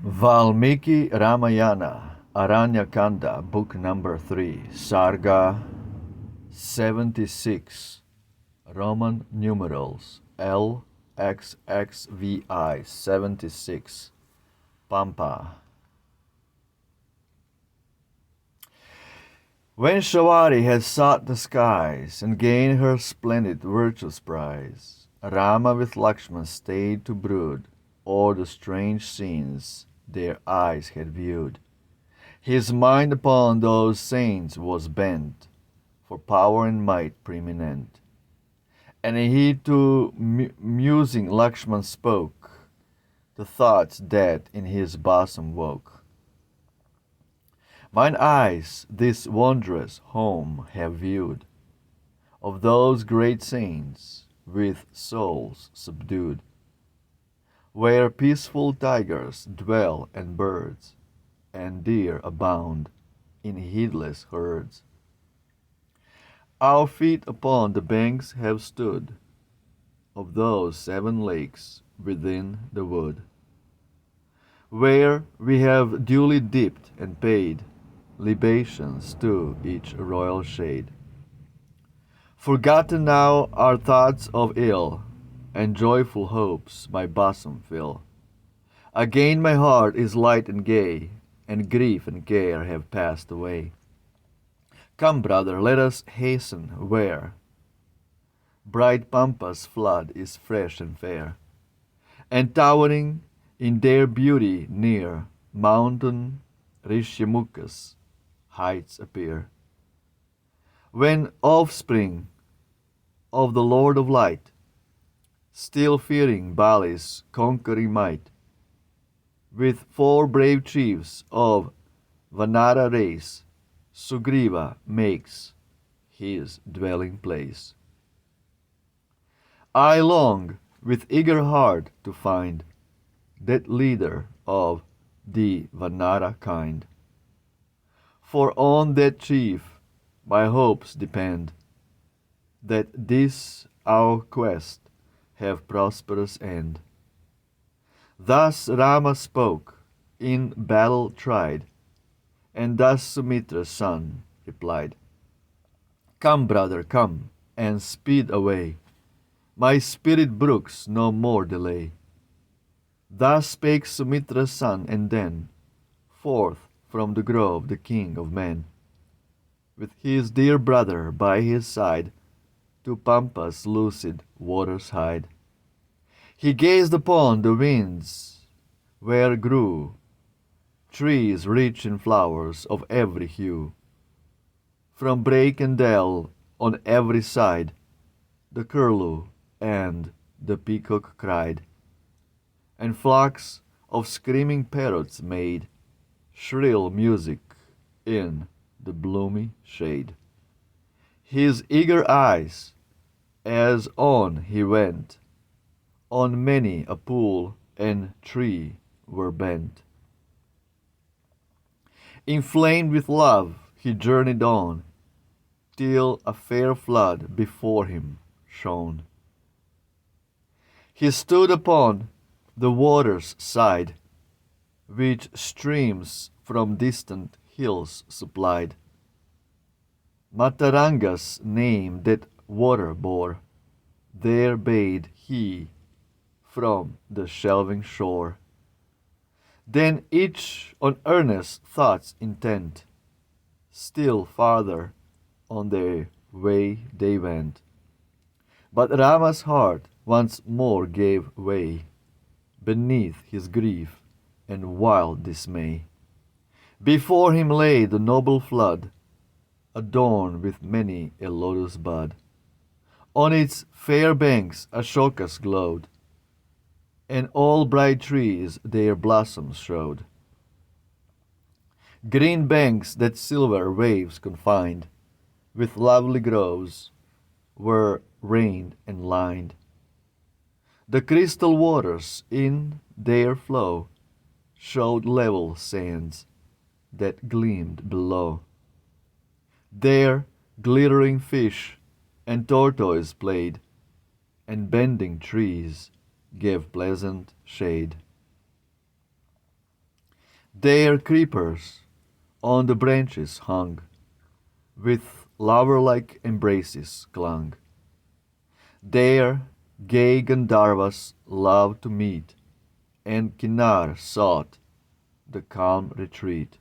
Valmiki Ramayana, Aranya Kanda, book number 3, Sarga 76, Roman numerals LXXVI 76, PAMPÁ. When Shawari had sought the skies and gained her splendid virtue's prize, Rama with Lakshman stayed to brood o'er the strange scenes their eyes had viewed. His mind upon those saints was bent, for power and might preeminent. And he to musing Lakshman spoke the thoughts that in his bosom woke. Mine eyes this wondrous home have viewed of those great saints with souls subdued, where peaceful tigers dwell and birds, and deer abound in heedless herds. Our feet upon the banks have stood of those 7 lakes within the wood, where we have duly dipped and paid libations to each royal shade. Forgotten now are thoughts of ill, and joyful hopes my bosom fill. Again my heart is light and gay, and grief and care have passed away. Come, brother, let us hasten where bright Pampa's flood is fresh and fair, and towering in their beauty near mountain Rishyamukha's heights appear. When offspring of the Lord of Light, still fearing Bali's conquering might, with 4 brave chiefs of Vanara race, Sugriva makes his dwelling place. I long with eager heart to find that leader of the Vanara kind, for on that chief my hopes depend, that this our quest have prosperous end. Thus Rama spoke, in battle tried, and thus Sumitra's son replied. Come, brother, come, and speed away. My spirit brooks no more delay. Thus spake Sumitra's son, and then forth from the grove the king of men, with his dear brother by his side, to Pampa's lucid waters hied. He gazed upon the winds where grew trees rich in flowers of every hue. From brake and dell on every side the curlew and the peacock cried, and flocks of screaming parrots made shrill music in the bloomy shade. His eager eyes, as on he went, on many a pool and tree were bent. Inflamed with love he journeyed on, till a fair flood before him shone. He stood upon the water's side, which streams from distant hills supplied. Mataranga's name that water bore, there bade he from the shelving shore. Then each on earnest thoughts intent, still farther on their way they went. But Rama's heart once more gave way beneath his grief and wild dismay. Before him lay the noble flood, adorned with many a lotus bud. On its fair banks Ashokas glowed, and all bright trees their blossoms showed. Green banks that silver waves confined, with lovely groves, were reined and lined. The crystal waters in their flow showed level sands that gleamed below. There glittering fish and tortoise played, and bending trees gave pleasant shade. There creepers on the branches hung, with lover-like embraces clung. There gay Gandharvas loved to meet, and Kinnar sought the calm retreat.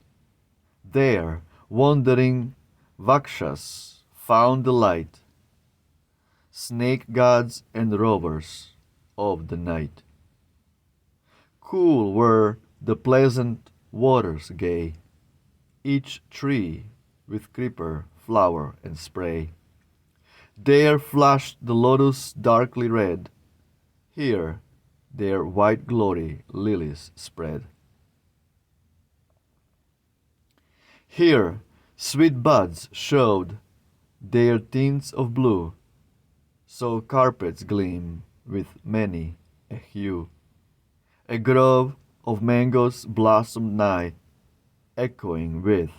There wandering Vakshas found delight, snake gods and rovers of the night. Cool were the pleasant waters gay, each tree with creeper, flower, and spray. There flashed the lotus darkly red, here their white glory lilies spread. Here sweet buds showed their tints of blue, so carpets gleam with many a hue. A grove of mangoes blossomed nigh, echoing with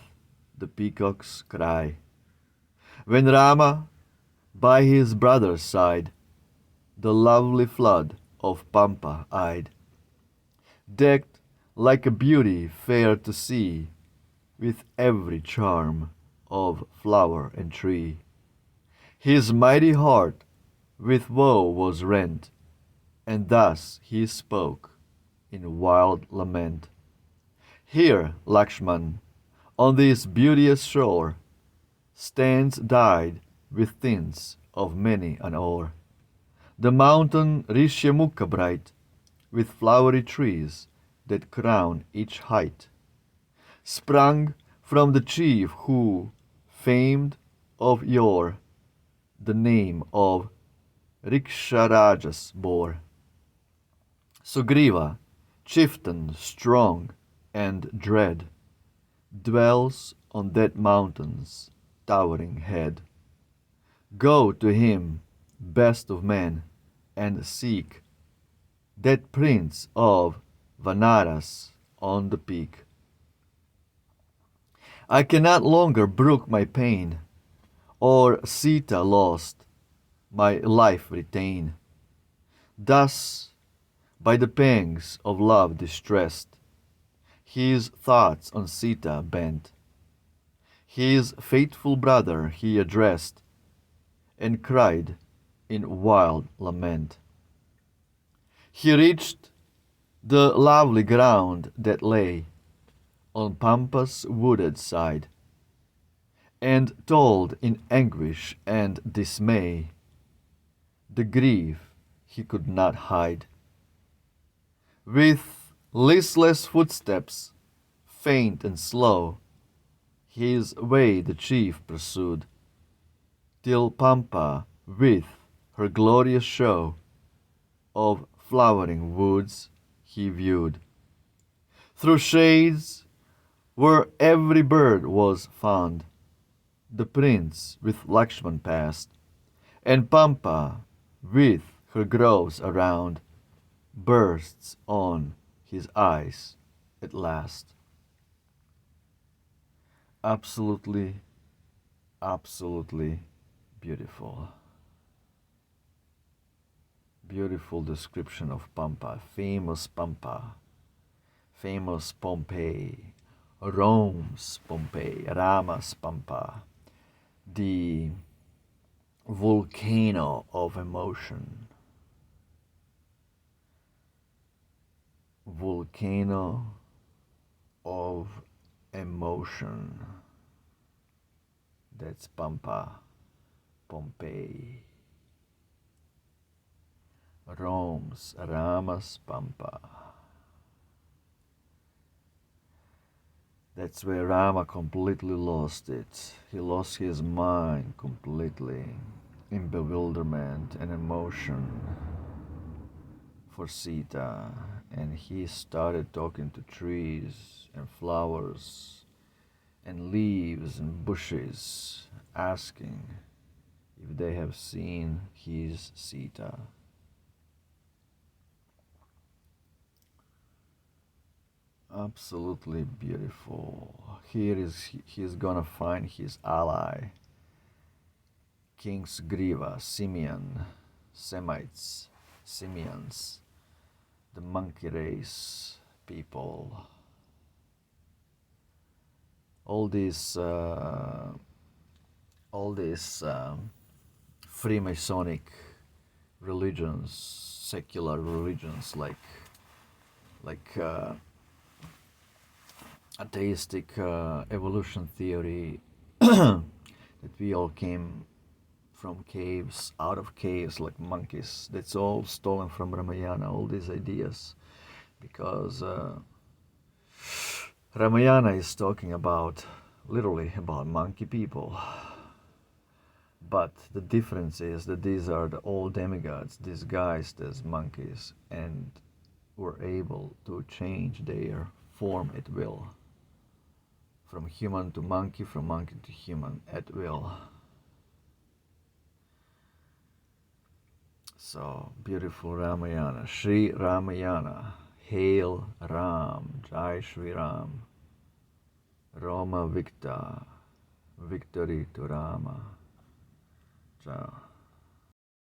the peacock's cry. When Rama by his brother's side the lovely flood of Pampa eyed, decked like a beauty fair to see, with every charm of flower and tree. His mighty heart with woe was rent, and thus he spoke in wild lament. Here, Lakshman, on this beauteous shore, stands dyed with tints of many an ore. The mountain Rishyamukha bright, with flowery trees that crown each height, sprung from the chief who, famed of yore, the name of Riksharajas bore. Sugriva, chieftain strong and dread, dwells on that mountain's towering head. Go to him, best of men, and seek that prince of Vanaras on the peak. I cannot longer brook my pain, or Sita lost, my life retain. Thus, by the pangs of love distressed, his thoughts on Sita bent. His faithful brother he addressed, and cried in wild lament. He reached the lovely ground that lay on Pampa's wooded side, and told in anguish and dismay the grief he could not hide. With listless footsteps, faint and slow, his way the chief pursued, till Pampa, with her glorious show of flowering woods, he viewed. Through shades where every bird was fond, the prince with Lakshman passed, and Pampa, with her groves around, bursts on his eyes at last. Absolutely, absolutely beautiful. Beautiful description of Pampa, famous Pampa, famous Pompeii, Rome's Pompeii, Rama's Pampa, the volcano of emotion. Volcano of emotion. That's Pampa, Pompeii. Rama's Pampa. That's where Rama completely lost it. He lost his mind completely in bewilderment and emotion for Sita, and he started talking to trees and flowers and leaves and bushes, asking if they have seen his Sita. Absolutely beautiful. Here he's gonna find his ally, King Sugriva, Semites, Simians, the monkey race people. all these Freemasonic religions, secular religions like atheistic evolution theory, that we all came from caves, out of caves like monkeys. That's all stolen from Ramayana, all these ideas, because Ramayana is talking about, literally about monkey people. But the difference is that these are the old demigods disguised as monkeys and were able to change their form at will. From human to monkey, from monkey to human at will. So, beautiful Ramayana. Sri Ramayana. Hail Ram. Jai Shri Ram. Rama Victa. Victory to Rama. Ciao.